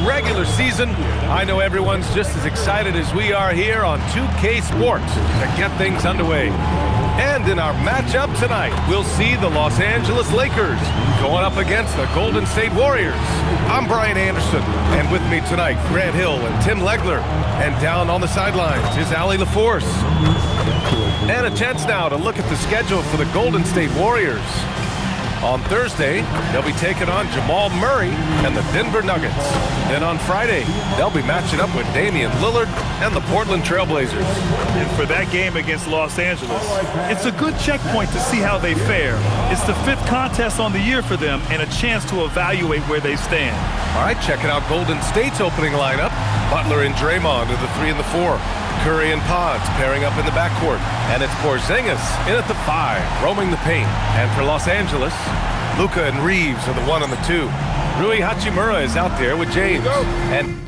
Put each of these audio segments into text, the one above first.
regular season, I know everyone's just as excited as we are here on 2K Sports to get things underway. And in our matchup tonight, we'll see the Los Angeles Lakers going up against the Golden State Warriors. I'm Brian Anderson, and with me tonight, Grant Hill and Tim Legler. And down on the sidelines is Allie LaForce. And a chance now to look at the schedule for the Golden State Warriors. On Thursday, they'll be taking on Jamal Murray and the Denver Nuggets. Then on Friday, they'll be matching up with Damian Lillard and the Portland Trailblazers. And for that game against Los Angeles, it's a good checkpoint to see how they fare. It's the 5th contest on the year for them and a chance to evaluate where they stand. All right, checking out Golden State's opening lineup. Butler and Draymond are the 3 and the 4. Curry and Pods pairing up in the backcourt. And it's Porzingis in at the 5, roaming the paint. And for Los Angeles, Luka and Reeves are the 1 and the 2. Rui Hachimura is out there with James. And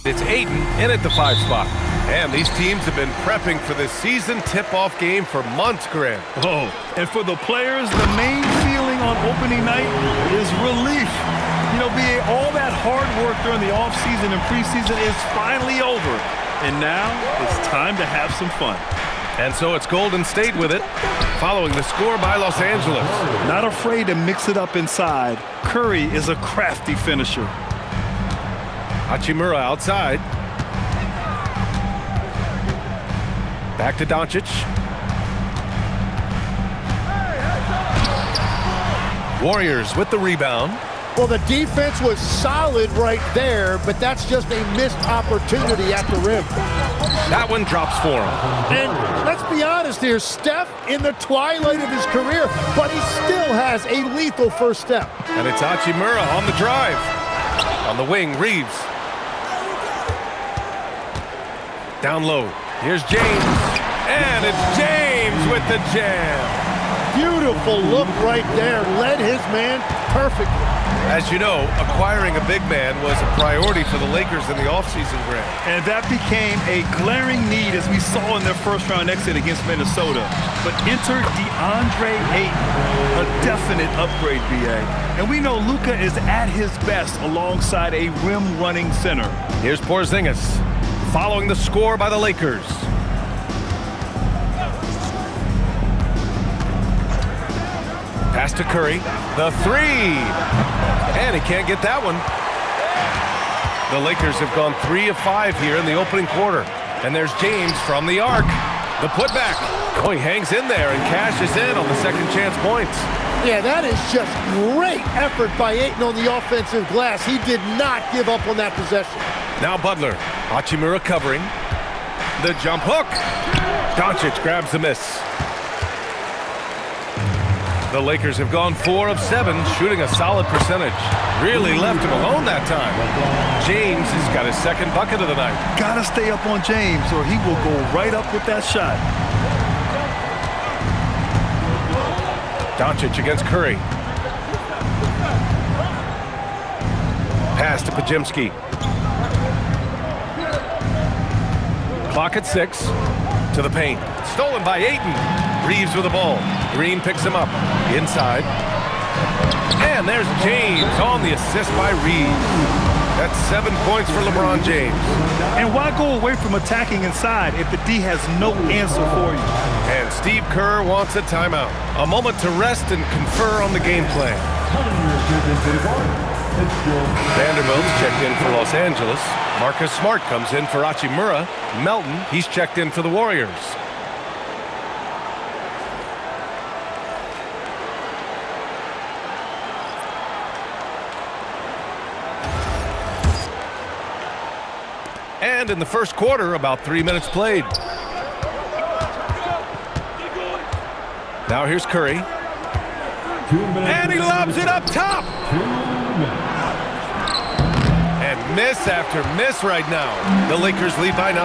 it's Ayton in at the 5 spot. And these teams have been prepping for this season tip-off game for months, Grant. Oh, and for the players, the main feeling on opening night is relief. You know, all that hard work during the offseason and preseason is finally over. And now it's time to have some fun. And so it's Golden State with it, following the score by Los Angeles. Not afraid to mix it up inside. Curry is a crafty finisher. Hachimura outside. Back to Doncic. Warriors with the rebound. Well, the defense was solid right there, but that's just a missed opportunity at the rim. That one drops for him. And let's be honest here, Steph in the twilight of his career, but he still has a lethal first step. And it's Hachimura on the drive. On the wing, Reeves. Down low. Here's James. And it's James with the jam. Beautiful look right there. Led his man perfectly. As you know, acquiring a big man was a priority for the Lakers in the offseason, Grant. And that became a glaring need as we saw in their first-round exit against Minnesota. But enter DeAndre Ayton, a definite upgrade, BA. And we know Luka is at his best alongside a rim-running center. Here's Porzingis, following the score by the Lakers. Pass to Curry, the 3, and he can't get that one. The Lakers have gone 3 of 5 here in the opening quarter, and there's James from the arc. The putback. Oh, he hangs in there and cashes in on the second chance points. Yeah, that is just great effort by Ayton on the offensive glass. He did not give up on that possession. Now Butler, Hachimura covering. The jump hook. Doncic grabs the miss. The Lakers have gone 4 of 7, shooting a solid percentage. Really left him alone that time. James has got his second bucket of the night. Gotta stay up on James or he will go right up with that shot. Doncic against Curry. Pass to Pajemski. Clock at 6. To the paint. Stolen by Ayton. Reeves with the ball. Green picks him up. Inside. And there's James on the assist by Reeves. That's 7 points for LeBron James. And why go away from attacking inside if the D has no answer for you? And Steve Kerr wants a timeout. A moment to rest and confer on the game plan. Vanderbilt's checked in for Los Angeles. Marcus Smart comes in for Hachimura. Melton, he's checked in for the Warriors. And in the first quarter, about 3 minutes played. Now here's Curry. And he lobs it up top. And miss after miss right now. The Lakers lead by 9.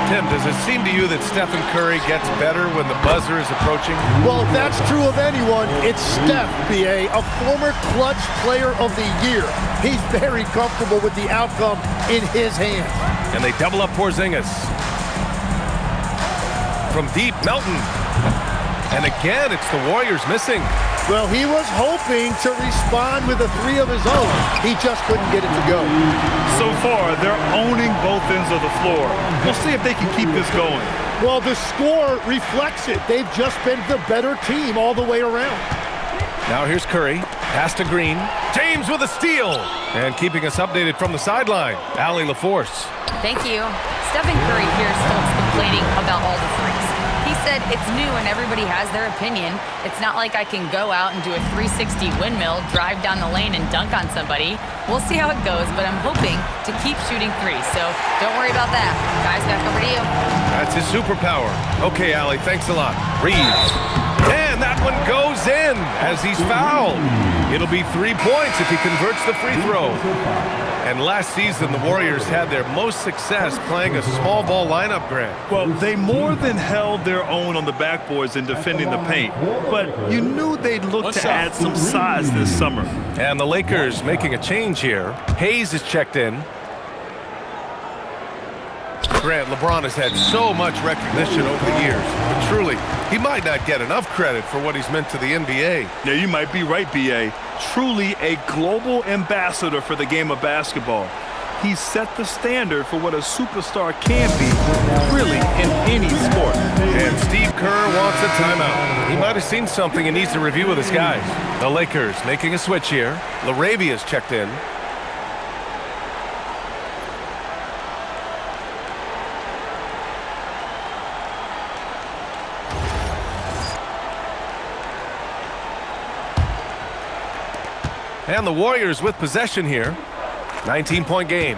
Tim, does it seem to you that Stephen Curry gets better when the buzzer is approaching? Well, if that's true of anyone, it's Steph, B.A., a former clutch player of the year. He's very comfortable with the outcome in his hands. And they double up Porzingis. From deep, Melton. And again, it's the Warriors missing. Well, he was hoping to respond with a 3 of his own. He just couldn't get it to go. So far, they're owning both ends of the floor. We'll see if they can keep this going. Well, the score reflects it. They've just been the better team all the way around. Now here's Curry. Pass to Green. James with a steal. And keeping us updated from the sideline, Allie LaForce. Thank you. Stephen Curry hears folks complaining about all the threes. He said it's new and everybody has their opinion. It's not like I can go out and do a 360 windmill, drive down the lane and dunk on somebody. We'll see how it goes, but I'm hoping to keep shooting threes. So don't worry about that. Guys, back over to you. That's his superpower. Okay, Allie, thanks a lot. Reeves. And that one goes in as he's fouled. It'll be 3 points if he converts the free throw. And last season, the Warriors had their most success playing a small ball lineup, Grant. Well, they more than held their own on the backboards in defending the paint. But you knew they'd look to add some size this summer. And the Lakers making a change here. Hayes is checked in. Grant, LeBron has had so much recognition over the years, but truly, he might not get enough credit for what he's meant to the NBA. Yeah, you might be right, B.A. Truly a global ambassador for the game of basketball. He set the standard for what a superstar can be, really, in any sport. And Steve Kerr wants a timeout. He might have seen something and needs to review with his guys. The Lakers making a switch here. LaRavia's checked in. And the Warriors with possession here. 19-point game.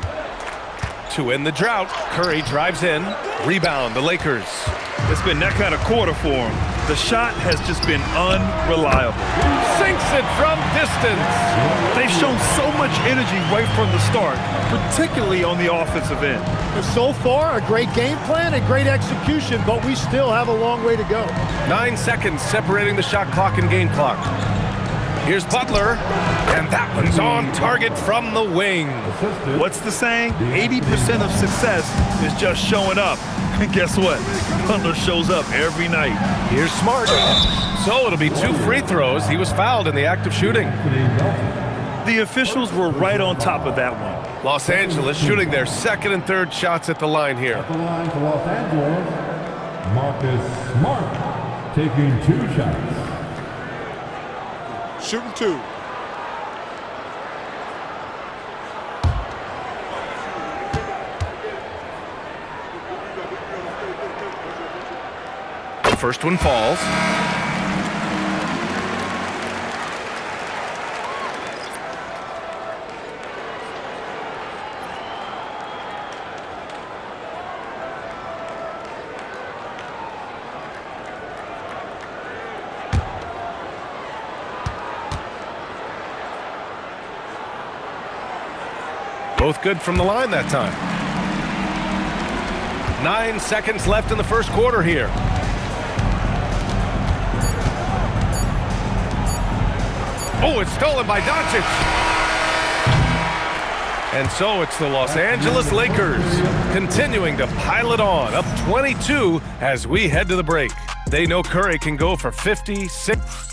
To end the drought, Curry drives in. Rebound, the Lakers. It's been that kind of quarter for him. The shot has just been unreliable. Sinks it from distance. They've shown so much energy right from the start, particularly on the offensive end. So far, a great game plan and great execution, but we still have a long way to go. 9 seconds separating the shot clock and game clock. Here's Butler, and that one's on target from the wing. What's the saying? 80% of success is just showing up. And guess what? Butler shows up every night. Here's Smart. So it'll be 2 free throws. He was fouled in the act of shooting. The officials were right on top of that one. Los Angeles shooting their second and third shots at the line here. At the line for Los Angeles, Marcus Smart taking 2 shots. Shooting 2. The first one falls. Both good from the line that time. 9 seconds left in the first quarter here. Oh, it's stolen by Doncic. And so it's the Los Angeles Lakers continuing to pile it on, up 22 as we head to the break. They know Curry can go for 56.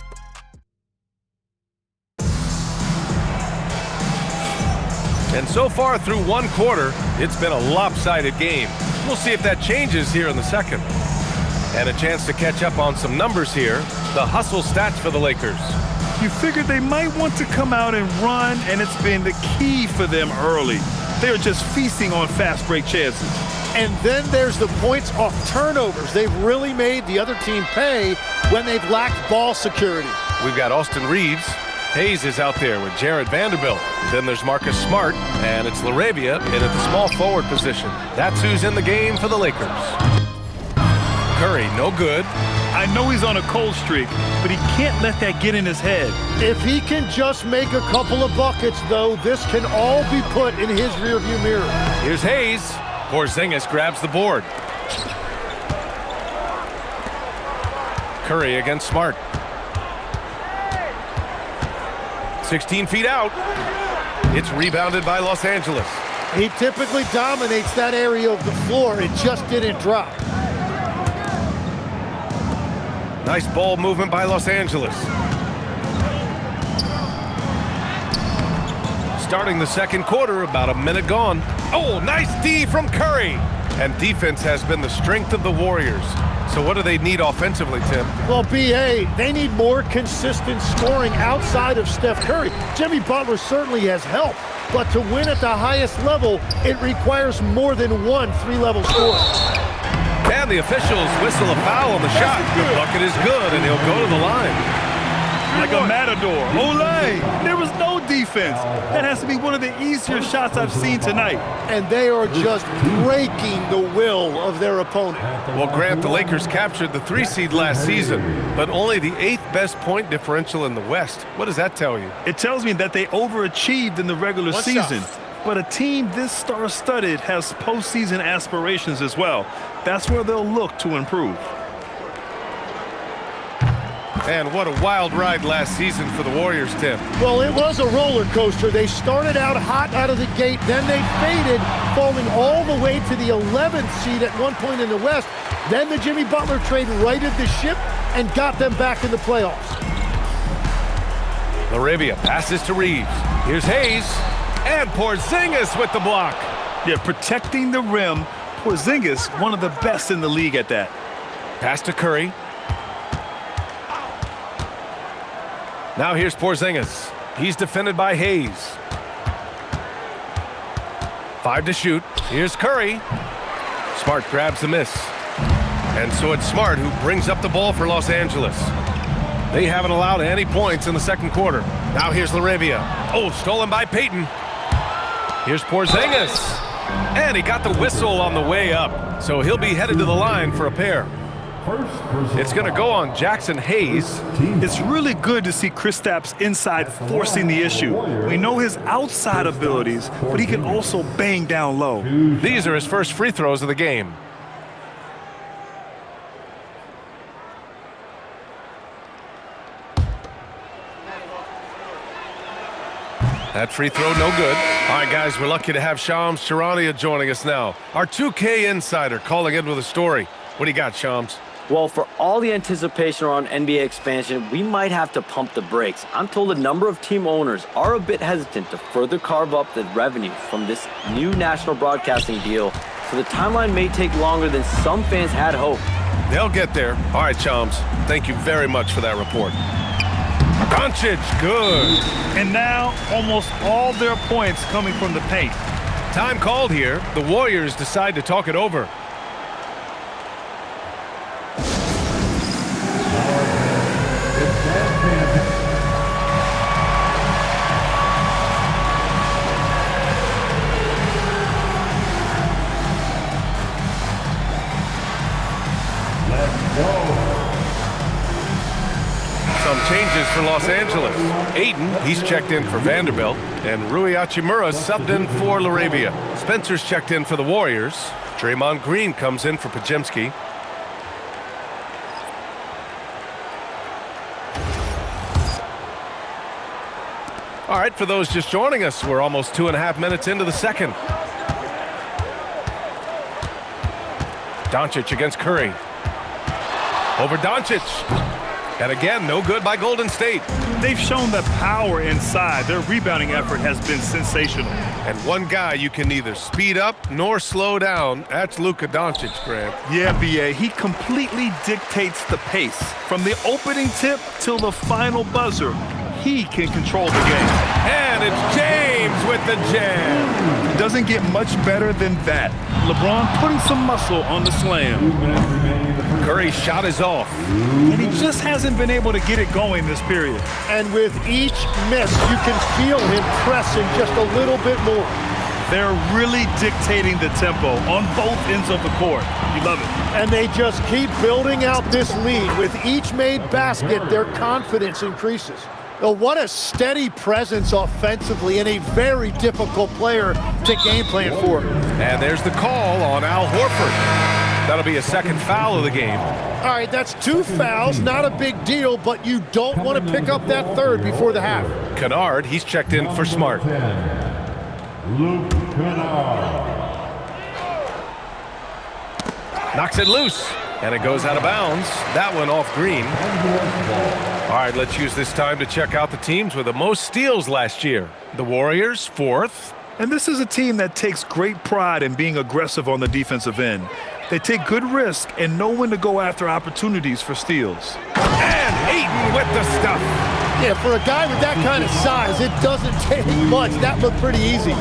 And so far through one quarter, it's been a lopsided game. We'll see if that changes here in the second. And a chance to catch up on some numbers here. The hustle stats for the Lakers. You figured they might want to come out and run, and it's been the key for them early. They're just feasting on fast break chances. And then there's the points off turnovers. They've really made the other team pay when they've lacked ball security. We've got Austin Reeves. Hayes is out there with Jared Vanderbilt. Then there's Marcus Smart, and it's LaRavia in at the small forward position. That's who's in the game for the Lakers. Curry, no good. I know he's on a cold streak, but he can't let that get in his head. If he can just make a couple of buckets, though, this can all be put in his rearview mirror. Here's Hayes. Porzingis grabs the board. Curry against Smart. 16 feet out. It's rebounded by Los Angeles. He typically dominates that area of the floor. It just didn't drop. Nice ball movement by Los Angeles. Starting the second quarter, about a minute gone. Oh, nice D from Curry. And defense has been the strength of the Warriors. So what do they need offensively, Tim? Well, B.A., they need more consistent scoring outside of Steph Curry. Jimmy Butler certainly has helped, but to win at the highest level, it requires more than one three-level scorer. And the officials whistle a foul on the shot. The bucket is good, and he'll go to the line. Like a matador. Olay! There was no defense. That has to be one of the easier shots I've seen tonight. And they are just breaking the will of their opponent. Well, Grant, the Lakers captured the 3 seed last season, but only the 8th best point differential in the West. What does that tell you? It tells me that they overachieved in the regular season. But a team this star-studded has postseason aspirations as well. That's where they'll look to improve. And what a wild ride last season for the Warriors, Tim. Well, it was a roller coaster. They started out hot out of the gate, then they faded, falling all the way to the 11th seed at one point in the West. Then the Jimmy Butler trade righted the ship and got them back in the playoffs. Laravia passes to Reeves. Here's Hayes. And Porzingis with the block. Yeah, protecting the rim. Porzingis, one of the best in the league at that. Pass to Curry. Now here's Porzingis. He's defended by Hayes. 5 to shoot. Here's Curry. Smart grabs the miss. And so it's Smart who brings up the ball for Los Angeles. They haven't allowed any points in the second quarter. Now here's Laravia. Oh, stolen by Payton. Here's Porzingis. And he got the whistle on the way up. So he'll be headed to the line for a pair. It's going to go on Jackson Hayes. It's really good to see Kristaps inside forcing the issue. We know his outside abilities, but he can also bang down low. These are his first free throws of the game. That free throw, no good. All right, guys, we're lucky to have Shams Charania joining us now. Our 2K insider calling in with a story. What do you got, Shams? Well, for all the anticipation around NBA expansion, we might have to pump the brakes. I'm told a number of team owners are a bit hesitant to further carve up the revenue from this new national broadcasting deal, so the timeline may take longer than some fans had hoped. They'll get there. All right, Shams, thank you very much for that report. Doncic, good. And now, almost all their points coming from the paint. Time called here. The Warriors decide to talk it over. Some changes for Los Angeles. Aiden, he's checked in for Vanderbilt, and Rui Hachimura subbed in for Laravia. Spencer's checked in for the Warriors. Draymond Green comes in for Pajemski. All right, for those just joining us, we're almost 2.5 minutes into the second. Doncic against Curry. Over Doncic. And again, no good by Golden State. They've shown the power inside. Their rebounding effort has been sensational. And one guy you can neither speed up nor slow down, that's Luka Doncic, Grant. Yeah, B.A., he completely dictates the pace. From the opening tip till the final buzzer, he can control the game. And it's James with the jam. Doesn't get much better than that. LeBron putting some muscle on the slam. Curry's shot is off. And he just hasn't been able to get it going this period. And with each miss, you can feel him pressing just a little bit more. They're really dictating the tempo on both ends of the court. You love it. And they just keep building out this lead. With each made basket, their confidence increases. Oh, what a steady presence offensively and a very difficult player to game plan for. And there's the call on Al Horford. That'll be a second foul of the game. All right, that's 2 fouls, not a big deal, but you don't want to pick up that third before the half. Kennard, he's checked in for Smart. Luke Kennard. Knocks it loose, and it goes out of bounds. That one off Green. All right, let's use this time to check out the teams with the most steals last year. The Warriors, 4th. And this is a team that takes great pride in being aggressive on the defensive end. They take good risk and know when to go after opportunities for steals. And Ayton with the stuff. Yeah, for a guy with that kind of size, it doesn't take much. That looked pretty easy.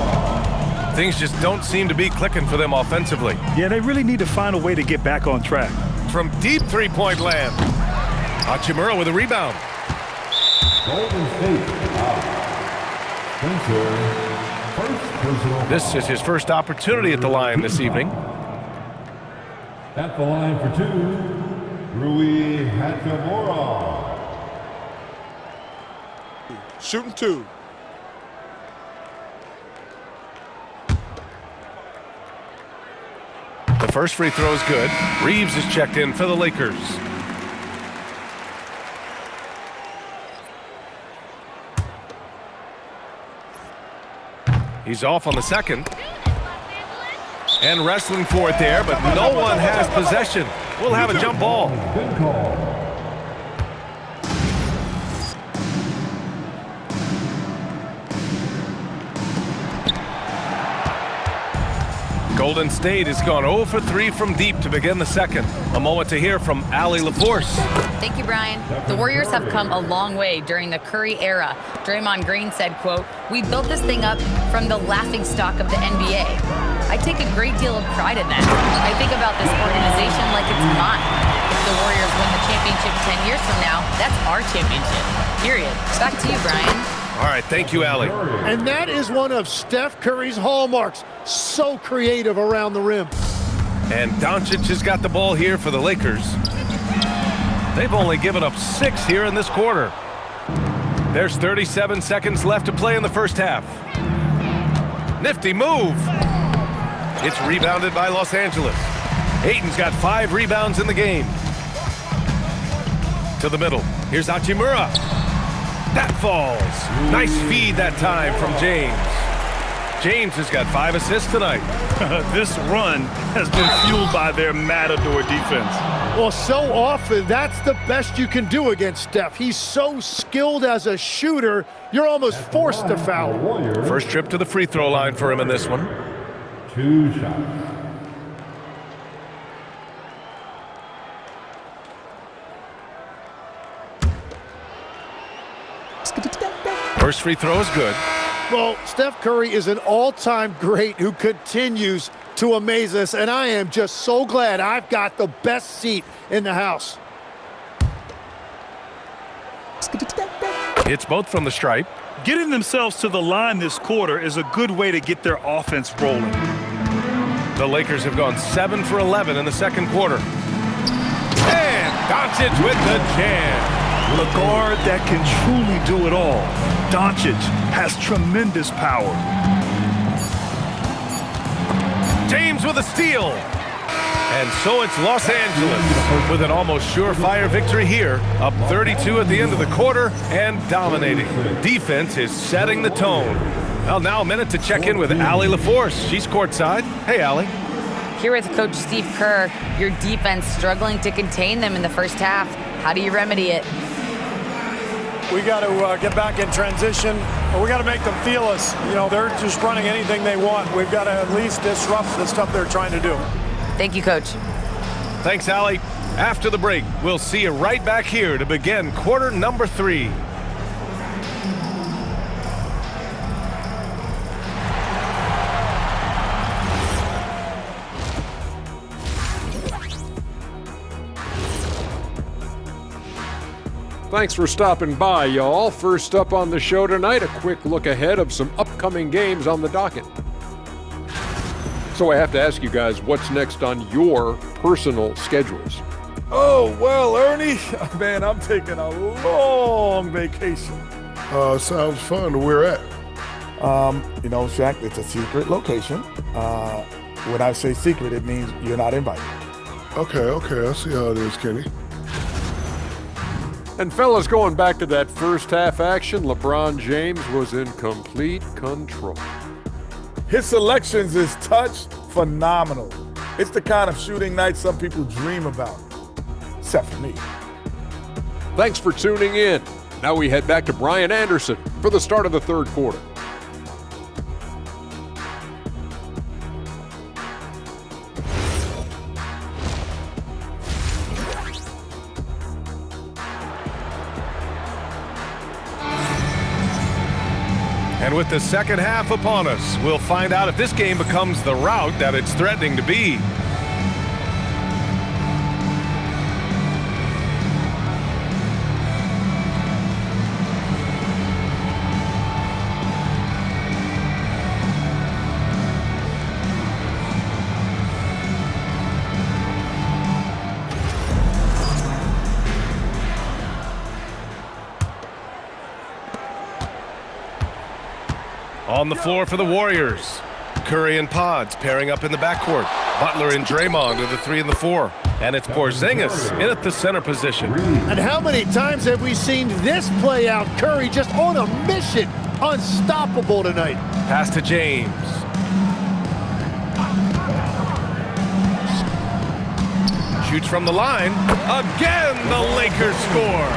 Things just don't seem to be clicking for them offensively. Yeah, they really need to find a way to get back on track. From deep three-point land, Hachimura with a rebound. Golden State. Spencer. First personal. This is his first opportunity at the line this evening. At the line for 2, Rui Hachimura. Shooting 2. The first free throw is good. Reeves is checked in for the Lakers. He's off on the second. And wrestling for it there, but no one has possession. We'll have a jump ball. Good call. Golden State has gone 0 for 3 from deep to begin the second. A moment to hear from Allie LaForce. Thank you, Brian. The Warriors have come a long way during the Curry era. Draymond Green said, quote, "We built this thing up from the laughingstock of the NBA. I take a great deal of pride in that. I think about this organization like it's mine. If the Warriors win the championship 10 years from now, that's our championship. Period." Back to you, Brian. All right, thank you, Allie. And that is one of Steph Curry's hallmarks. So creative around the rim. And Doncic has got the ball here for the Lakers. They've only given up 6 here in this quarter. There's 37 seconds left to play in the first half. Nifty move. It's rebounded by Los Angeles. Ayton's got 5 rebounds in the game. To the middle. Here's Hachimura. That falls. Nice feed that time from James. James has got 5 assists tonight. This run has been fueled by their matador defense. Well, so often, that's the best you can do against Steph. He's so skilled as a shooter, you're almost forced to foul. First trip to the free throw line for him in this one. 2 shots. First free throw is good. Well, Steph Curry is an all-time great who continues to amaze us, and I am just so glad I've got the best seat in the house. It's both from the stripe. Getting themselves to the line this quarter is a good way to get their offense rolling. The Lakers have gone 7 for 11 in the second quarter. And Doncic with the jam. A guard that can truly do it all. Doncic has tremendous power. James with a steal. And so it's Los Angeles with an almost surefire victory here, up 32 at the end of the quarter and dominating. Defense is setting the tone. Well, now a minute to check in with Allie LaForce. She's courtside. Hey, Allie. Here with Coach Steve Kerr, your defense struggling to contain them in the first half. How do you remedy it? We got to get back in transition, and we got to make them feel us. You know, they're just running anything they want. We've got to at least disrupt the stuff they're trying to do. Thank you, Coach. Thanks, Allie. After the break, we'll see you right back here to begin quarter number 3. Thanks for stopping by, y'all. First up on the show tonight, a quick look ahead of some upcoming games on the docket. So I have to ask you guys, what's next on your personal schedules? Oh, well, Ernie, man, I'm taking a long vacation. Sounds fun. Where at? You know, Shaq, it's a secret location. When I say secret, it means you're not invited. Okay, I see how it is, Kenny. And fellas, going back to that first half action, LeBron James was in complete control. His selections is touch phenomenal. It's the kind of shooting night some people dream about, except for me. Thanks for tuning in. Now we head back to Brian Anderson for the start of the third quarter. And with the second half upon us, we'll find out if this game becomes the rout that it's threatening to be. On the floor for the Warriors, Curry and Pods pairing up in the backcourt. Butler and Draymond are the 3 and the 4. And it's Porzingis in at the center position. And how many times have we seen this play out? Curry just on a mission. Unstoppable tonight. Pass to James. Shoots from the line. Again, the Lakers score.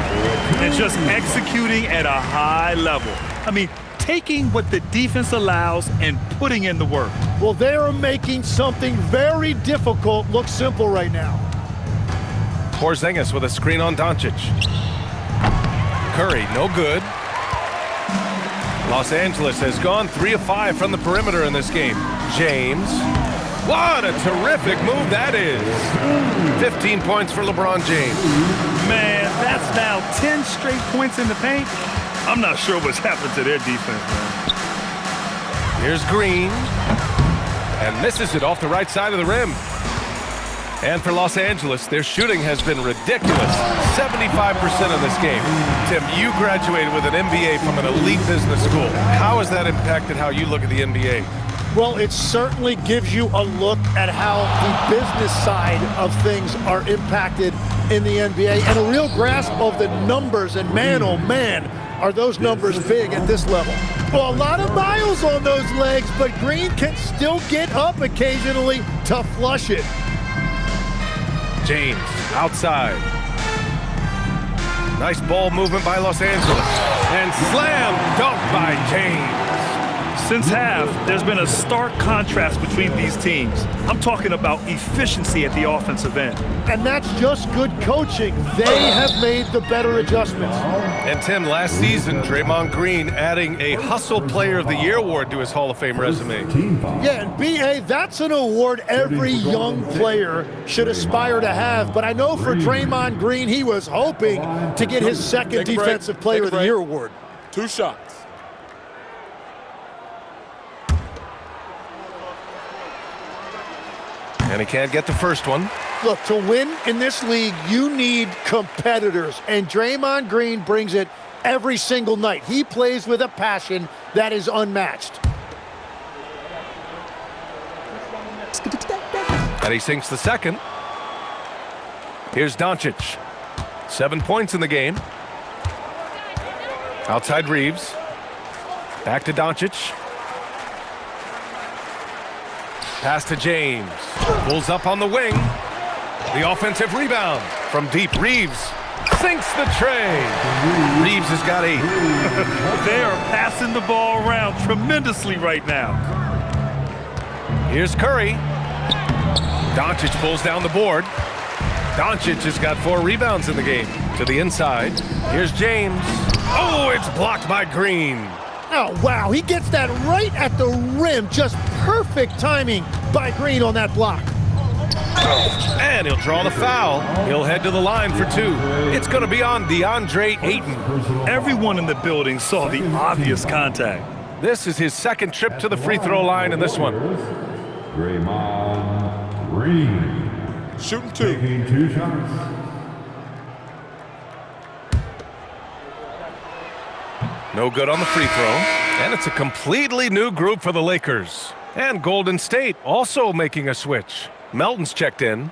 And just executing at a high level. I mean, taking what the defense allows and putting in the work. Well, they are making something very difficult look simple right now. Porzingis with a screen on Doncic. Curry, no good. Los Angeles has gone 3 of 5 from the perimeter in this game. James. What a terrific move that is. 15 points for LeBron James. Man, that's now 10 straight points in the paint. I'm not sure what's happened to their defense, man. Here's Green. And misses it off the right side of the rim. And for Los Angeles, their shooting has been ridiculous. 75% in this game. Tim, you graduated with an MBA from an elite business school. How has that impacted how you look at the NBA? Well, it certainly gives you a look at how the business side of things are impacted in the NBA and a real grasp of the numbers. And man, oh man, are those numbers big at this level. Well, a lot of miles on those legs, but Green can still get up occasionally to flush it. James outside. Nice ball movement by Los Angeles. And slam dunk by James. Since half, there's been a stark contrast between these teams. I'm talking about efficiency at the offensive end. And that's just good coaching. They have made the better adjustments. And Tim, last season, Draymond Green adding a Hustle Player of the Year award to his Hall of Fame resume. Yeah, and B.A., that's an award every young player should aspire to have. But I know for Draymond Green, he was hoping to get his second Defensive Player of the Year award. 2 shots. And he can't get the first one. Look, to win in this league, you need competitors. And Draymond Green brings it every single night. He plays with a passion that is unmatched. And he sinks the second. Here's Doncic. 7 points in the game. Outside Reeves. Back to Doncic. Pass to James. Pulls up on the wing. The offensive rebound from deep. Reeves sinks the tray. Reeves has got 8. They are passing the ball around tremendously right now. Here's Curry. Doncic pulls down the board. Doncic has got 4 rebounds in the game. To the inside. Here's James. Oh, it's blocked by Green. Oh, wow, he gets that right at the rim. Just perfect timing by Green on that block. And he'll draw the foul. He'll head to the line for 2. It's going to be on DeAndre Ayton. Everyone in the building saw the obvious contact. This is his second trip to the free throw line in this one. Draymond Green. Shooting 2. Taking 2 shots. No good on the free throw. And it's a completely new group for the Lakers. And Golden State also making a switch. Melton's checked in.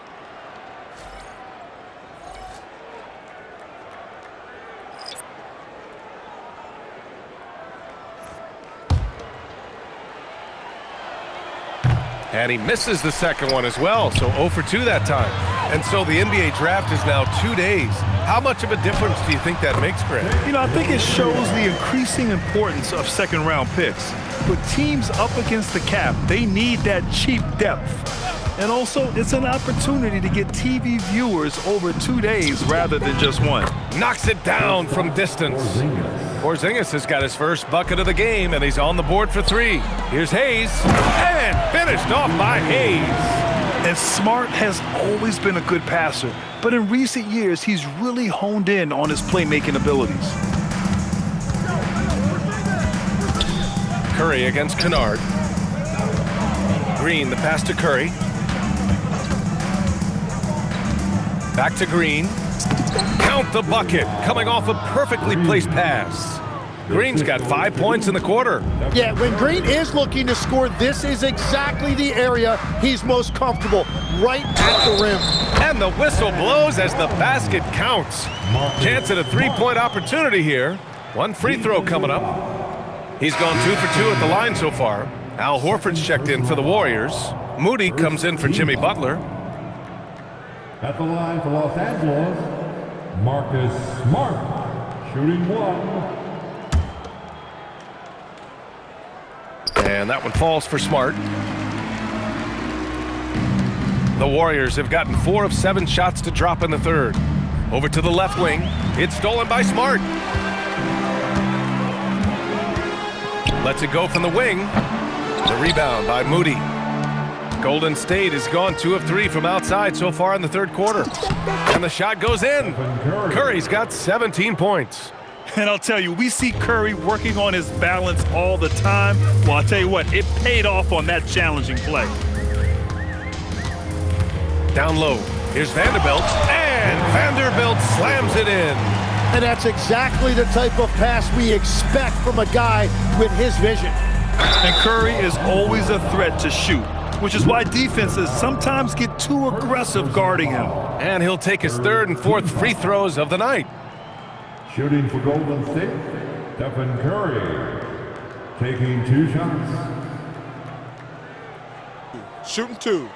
And he misses the second one as well, so 0 for 2 that time. And so the NBA draft is now 2 days. How much of a difference do you think that makes, Greg? You know, I think it shows the increasing importance of second-round picks. With teams up against the cap, they need that cheap depth. And also, it's an opportunity to get TV viewers over 2 days rather than just one. Knocks it down from distance. Porzingis has got his first bucket of the game, and he's on the board for 3. Here's Hayes, and finished off by Hayes. And Smart has always been a good passer, but in recent years, he's really honed in on his playmaking abilities. Curry against Kennard. Green, the pass to Curry. Back to Green. Count the bucket, coming off a perfectly placed pass. Green's got 5 points in the quarter. Yeah, when Green is looking to score, this is exactly the area he's most comfortable, right at the rim. And the whistle blows as the basket counts. Chance at a 3-point opportunity here. One free throw coming up. He's gone 2 for 2 at the line so far. Al Horford's checked in for the Warriors. Moody comes in for Jimmy Butler. At the line for Los Angeles, Marcus Smart, shooting 1. And that one falls for Smart. The Warriors have gotten 4 of 7 shots to drop in the third. Over to the left wing. It's stolen by Smart. Lets it go from the wing. The rebound by Moody. Golden State has gone 2 of 3 from outside so far in the third quarter. And the shot goes in. Curry's got 17 points. And I'll tell you, we see Curry working on his balance all the time. Well, I'll tell you what, it paid off on that challenging play. Down low. Here's Vanderbilt. And Vanderbilt slams it in. And that's exactly the type of pass we expect from a guy with his vision. And Curry is always a threat to shoot, which is why defenses sometimes get too aggressive guarding him. And he'll take his 3rd and 4th free throws of the night. Shooting for Golden State, Stephen Curry, taking 2 shots. Shooting 2.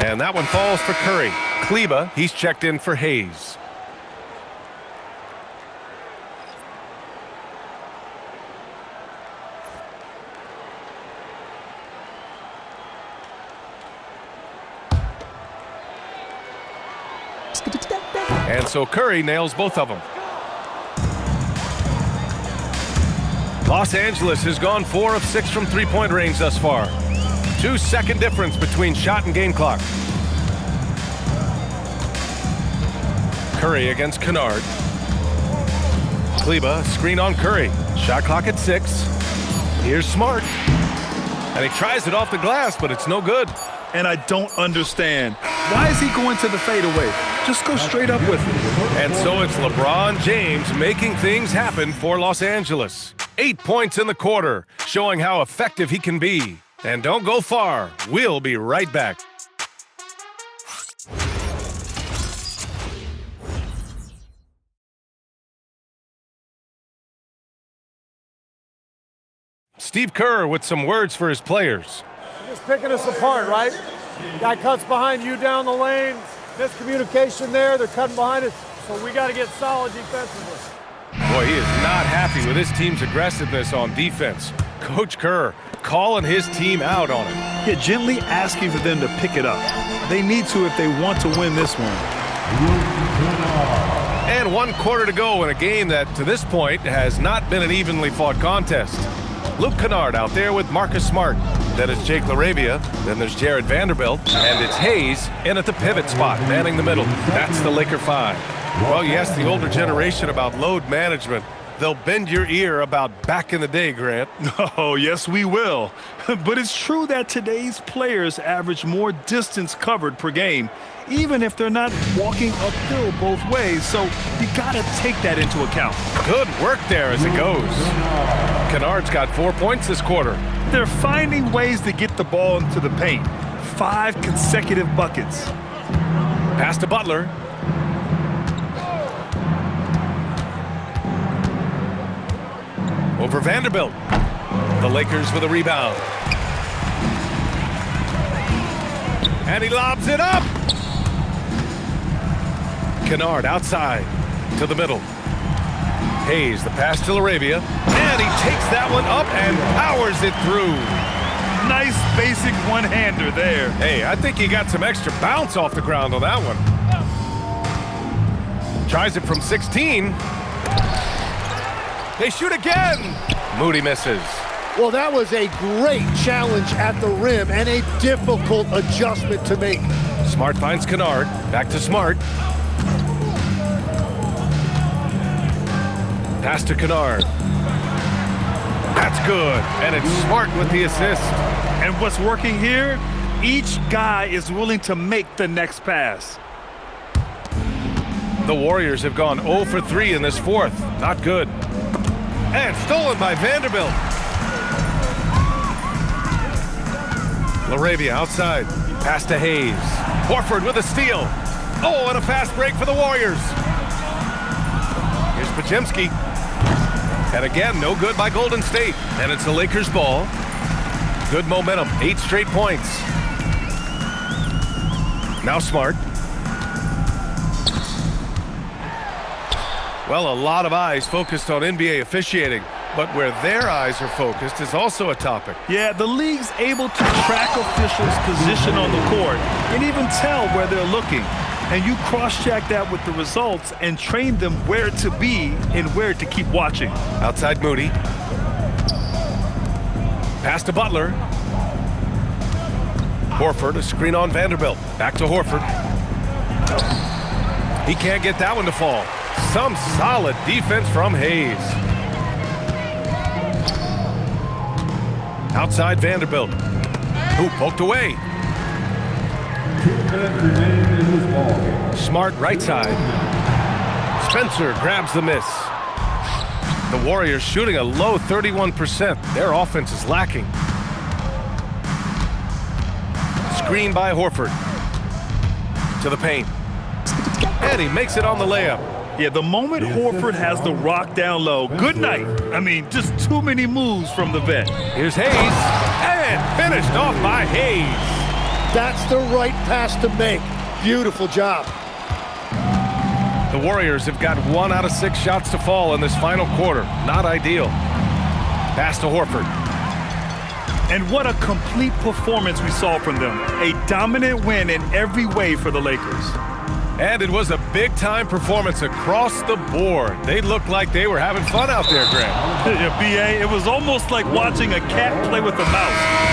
And that one falls for Curry. Kleba, he's checked in for Hayes. And so Curry nails both of them. Los Angeles has gone 4 of 6 from 3-point range thus far. 2-second difference between shot and game clock. Curry against Kennard. Kleba, screen on Curry. Shot clock at 6. Here's Smart. And he tries it off the glass, but it's no good. And I don't understand. Why is he going to the fadeaway? Just go straight up with it. And so it's LeBron James making things happen for Los Angeles. 8 points in the quarter, showing how effective he can be. And don't go far. We'll be right back. Steve Kerr with some words for his players. Just picking us apart, right? Guy cuts behind you down the lane. Miscommunication there. They're cutting behind us. So we got to get solid defensively. Boy, he is not happy with his team's aggressiveness on defense. Coach Kerr calling his team out on it. Yeah, gently asking for them to pick it up. They need to if they want to win this one. And 1 quarter to go in a game that, to this point, has not been an evenly fought contest. Luke Kennard out there with Marcus Smart. Then it's Jake LaRavia. Then there's Jared Vanderbilt. And it's Hayes in at the pivot spot, manning the middle. That's the Laker 5. Well, you ask the older generation about load management. They'll bend your ear about back in the day, Grant. Oh, yes, we will. But it's true that today's players average more distance covered per game, even if they're not walking uphill both ways. So you got to take that into account. Good work there as it goes. Kennard's got 4 points this quarter. They're finding ways to get the ball into the paint. 5 consecutive buckets. Pass to Butler. Over Vanderbilt. The Lakers with a rebound. And he lobs it up. Kennard outside to the middle. Hayes, the pass to Laravia. And he takes that one up and powers it through. Nice basic one-hander there. Hey, I think he got some extra bounce off the ground on that one. Tries it from 16. They shoot again. Moody misses. Well, that was a great challenge at the rim and a difficult adjustment to make. Smart finds Kennard. Back to Smart. Pass to Kennard. That's good. And it's Smart with the assist. And what's working here? Each guy is willing to make the next pass. The Warriors have gone 0 for 3 in this fourth. Not good. And stolen by Vanderbilt. Laravia outside. Pass to Hayes. Horford with a steal. Oh, and a fast break for the Warriors. Here's Podziemski. And again, no good by Golden State. And it's the Lakers' ball. Good momentum. 8 straight points. Now Smart. Well, a lot of eyes focused on NBA officiating, but where their eyes are focused is also a topic. Yeah, the league's able to track officials' position on the court and even tell where they're looking. And you cross-check that with the results and train them where to be and where to keep watching. Outside Moody. Pass to Butler. Horford, a screen on Vanderbilt. Back to Horford. He can't get that one to fall. Some solid defense from Hayes. Outside Vanderbilt. Who poked away. 2 minutes remaining in this ball game. Smart right side. Spencer grabs the miss. The Warriors shooting a low 31%. Their offense is lacking. Screen by Horford. To the paint. And he makes it on the layup. Yeah, the moment Horford has the rock down low, good night. I mean, just too many moves from the vet. Here's Hayes. And finished off by Hayes. That's the right pass to make. Beautiful job. The Warriors have got 1 out of 6 shots to fall in this final quarter. Not ideal. Pass to Horford. And what a complete performance we saw from them. A dominant win in every way for the Lakers. And it was a big-time performance across the board. They looked like they were having fun out there, Grant. Yeah, B.A., it was almost like watching a cat play with a mouse.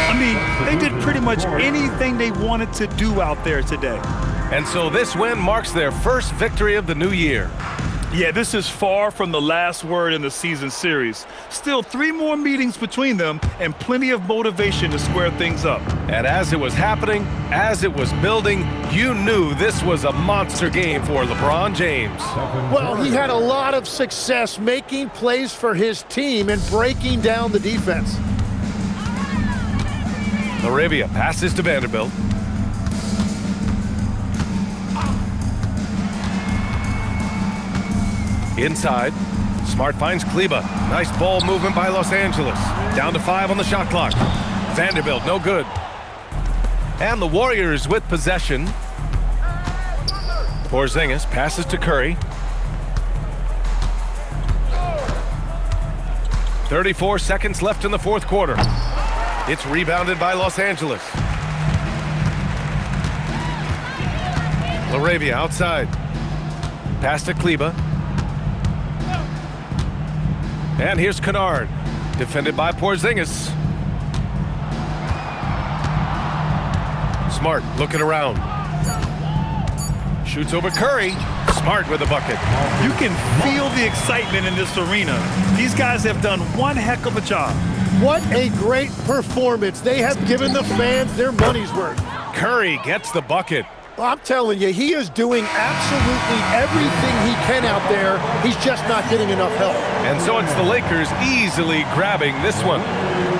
I mean, they did pretty much anything they wanted to do out there today. And so this win marks their first victory of the new year. Yeah, this is far from the last word in the season series. Still 3 more meetings between them and plenty of motivation to square things up. And as it was happening, as it was building, you knew this was a monster game for LeBron James. Well, he had a lot of success making plays for his team and breaking down the defense. Laravia passes to Vanderbilt. Inside, Smart finds Kleba. Nice ball movement by Los Angeles. Down to 5 on the shot clock. Vanderbilt, no good. And the Warriors with possession. Porzingis passes to Curry. 34 seconds left in the fourth quarter. It's rebounded by Los Angeles. Laravia outside. Pass to Kleba. And here's Kennard, defended by Porzingis. Smart looking around. Shoots over Curry. Smart with a bucket. You can feel the excitement in this arena. These guys have done one heck of a job. What a great performance. They have given the fans their money's worth. Curry gets the bucket. Well, I'm telling you, he is doing absolutely everything he can out there. He's just not getting enough help. And so it's the Lakers easily grabbing this one.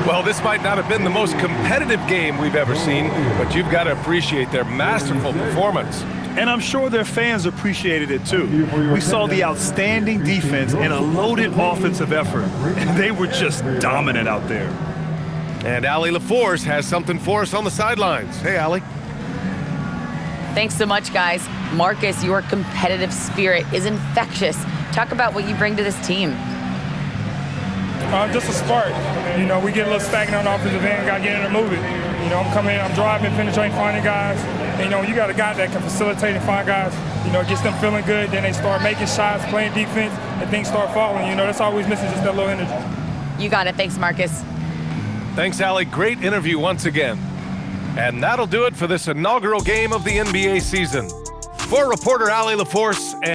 Well, this might not have been the most competitive game we've ever seen, but you've got to appreciate their masterful performance. And I'm sure their fans appreciated it too. We saw the outstanding defense and a loaded offensive effort. And they were just dominant out there. And Allie LaForce has something for us on the sidelines. Hey, Allie. Thanks so much, guys. Marcus, your competitive spirit is infectious. Talk about what you bring to this team. Just a spark. You know, we get a little stagnant on the offensive end, got to get in and move it. You know, I'm coming in, I'm driving, penetrating, finding guys. And, you know, you got a guy that can facilitate and find guys. You know, it gets them feeling good. Then they start making shots, playing defense, and things start falling. You know, that's always missing, just that little energy. You got it. Thanks, Marcus. Thanks, Allie. Great interview once again. And that'll do it for this inaugural game of the NBA season. For reporter Allie LaForce and